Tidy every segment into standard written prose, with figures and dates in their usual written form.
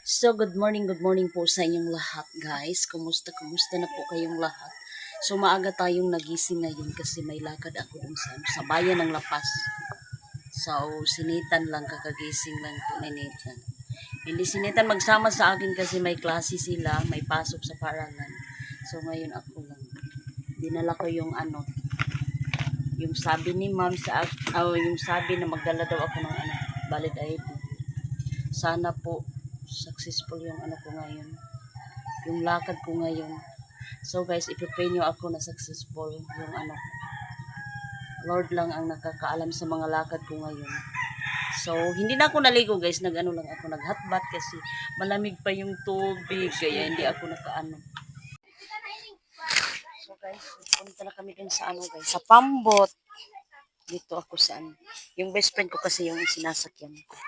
So, good morning po sa inyong lahat, guys. Kumusta na po kayong lahat? So, maaga tayong nagising ngayon kasi may lakad ako dun sa bayan ng Lapas. So, sinitan lang, kakagising lang po ni Nathan. Hindi sinitan magsama sa akin kasi may klase sila, may pasok sa paaralan. So, ngayon ako lang. Dinala ko yung sabi ni ma'am yung sabi na magdala daw ako ng valid ID. Sana po successful yung ko ngayon, yung lakad ko ngayon. So guys, i-prepare nyo ako na successful yung Lord lang ang nakakaalam sa mga lakad ko ngayon. So hindi na ako naligo guys, lang ako, naghatbat kasi malamig pa yung tubig, kaya hindi ako nakaano. So guys, punta na kami dun sa guys, sa Pambot. Dito ako sa yung best friend ko kasi yung sinasakyan ko.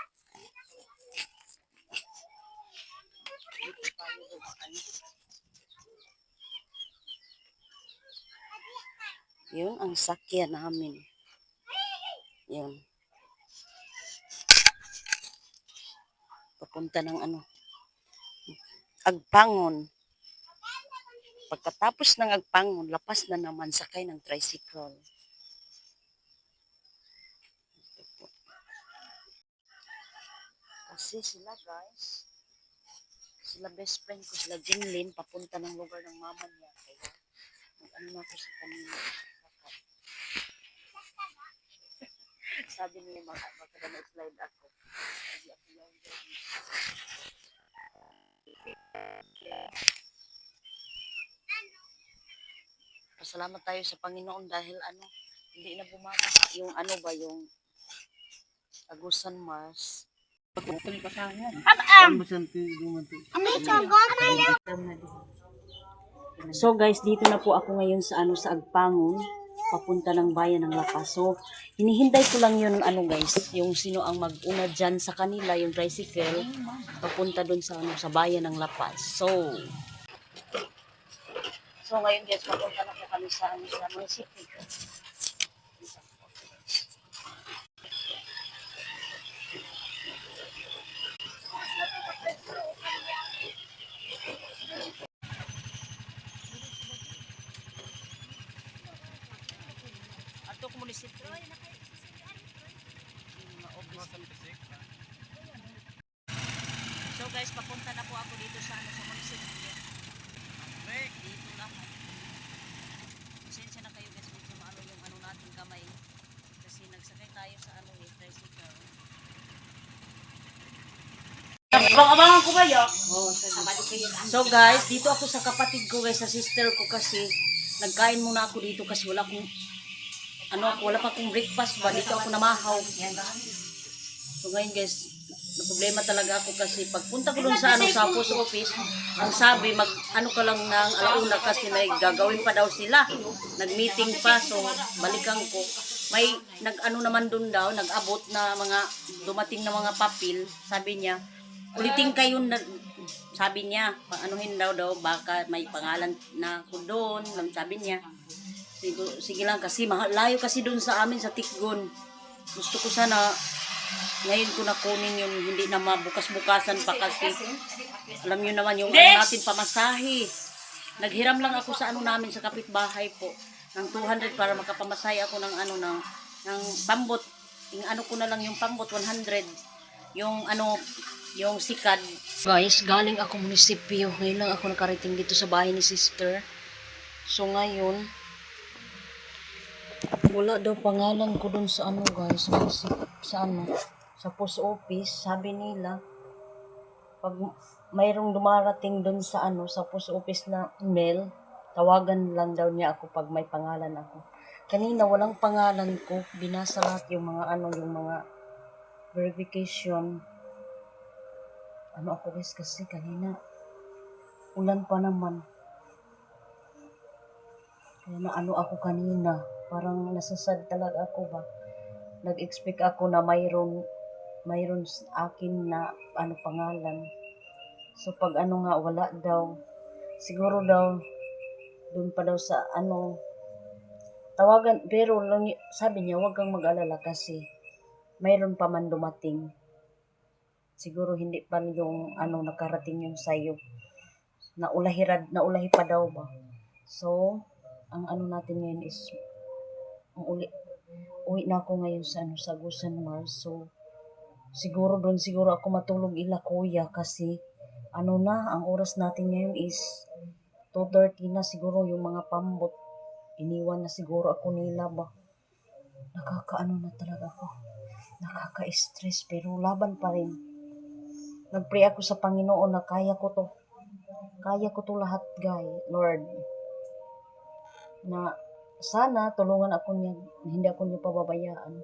Yun ang sakyan namin. Yun. Papunta ng Agpangon. Pagkatapos ng Agpangon, lapas na naman sakay ng tricycle. Kasi sila guys, sila best friend ko, sila Jinlin, papunta ng lugar ng mama niya. Kaya na ako sa kanila. Sabi niya, magkaka-slide ako. Pasalamat tayo sa Panginoon dahil hindi na bumaba yung yung Agusan Mars. So guys, dito na po ako ngayon sa sa Agpangon, papunta ng bayan ng Lapas. So hinihintay ko lang yun guys, yung sino ang mag-una dyan sa kanila, yung tricycle, papunta dun sa sa bayan ng Lapas. So ngayon guys, papunta na po kami sa munisipyo. Ato ko munisipyo. So guys, papunta na po ako dito sa sa munisipyo. Dito lang. Pasensya na kayo guys, medyo yung nating kamay. Kasi nagsakay tayo sa tricycle. Abang-abangan ko ba yun? So guys, dito ako sa kapatid ko guys, sa sister ko kasi nagkain muna ako dito kasi wala pa akong breakfast ba, dito ako namahaw. So ngayon guys, na problema talaga ako kasi pagpunta ko dun sa sa post office, ang sabi ka lang ng alauna kasi may gagawin pa daw sila. Nag-meeting pa, so balikan ko. May naman dun daw, nag-abot na dumating na mga papel, sabi niya. Ulitin kayo na, sabi niya, anuhin daw baka may pangalan na ko doon, sabi niya. Sige lang kasi layo kasi doon sa amin sa Tikgon. Gusto ko sana ngayon ko na kunin yung hindi na mabukas-bukasan pa kasi alam niyo naman yung natin pamasahe. Naghiram lang ako sa namin sa kapitbahay po ng 200 para makapamasahe ako ng ng Pambot. Yung ko na lang yung Pambot 100. Yung sikad. Guys, galing ako munisipyo. Ngayon lang ako nakarating dito sa bahay ni sister. So ngayon, wala daw pangalan ko dun sa guys. Sa post office. Sabi nila, pag mayroong dumarating dun sa sa post office na email, tawagan lang daw niya ako pag may pangalan ako. Kanina walang pangalan ko. Binasa lahat yung mga yung mga verification. Ako guys kasi kanina ulan pa naman. Kaya na ako kanina. Parang nasasad talaga ako ba. Nag-expect ako na mayroon akin na pangalan. So pag nga wala daw. Siguro daw doon pa daw sa tawagan, pero sabi niya huwag kang mag-alala kasi mayroon pa man dumating. siguro hindi pa yung ano nakarating yung sayo. Naulahi pa daw ba. So, ang ano natin ngayon is ang uwi na ako ngayon sa ano sa Agusan Mars. So, siguro ako matulog ila kuya kasi ano na, ang oras natin ngayon is 2:30 na siguro yung mga pambot. Iniwan na siguro ako nila ba. Nakakaano na talaga ako. Nakaka-stress pero laban pa rin. Nagpray ako sa Panginoon na kaya ko to. Kaya ko to lahat, Lord. Na sana tulungan ako niya, hindi ako niya pababayaan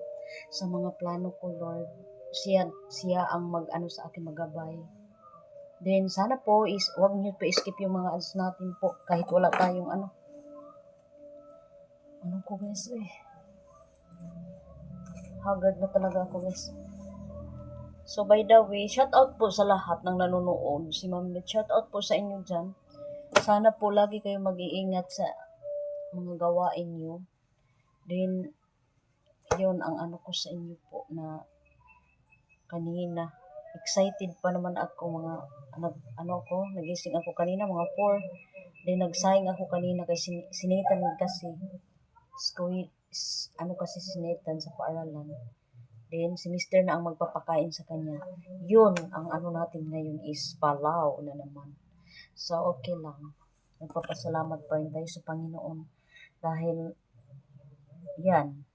sa mga plano ko, Lord. Siya ang mag-ano sa akin magabay. Then sana po is wag niyo pa skip yung mga ads natin po kahit wala tayong ano. Ano ko guys Haggard na talaga ako guys. So by the way, shout out po sa lahat ng nanonood. Si Ma'am Net, shout out po sa inyo dyan. Sana po lagi kayo mag-iingat sa mga gawain nyo. Then, yun ang ano ko sa inyo po na kanina. Excited pa naman ako nagising ako kanina mga 4. Then nagsaing ako kanina kay sinitan kasi kasi sinitan sa paaralan. Then, si Mr. na ang magpapakain sa kanya. Yun, ang ano natin ngayon is palaw na naman. So, okay lang. Nagpapasalamat pa rin tayo sa Panginoon. Dahil, yan,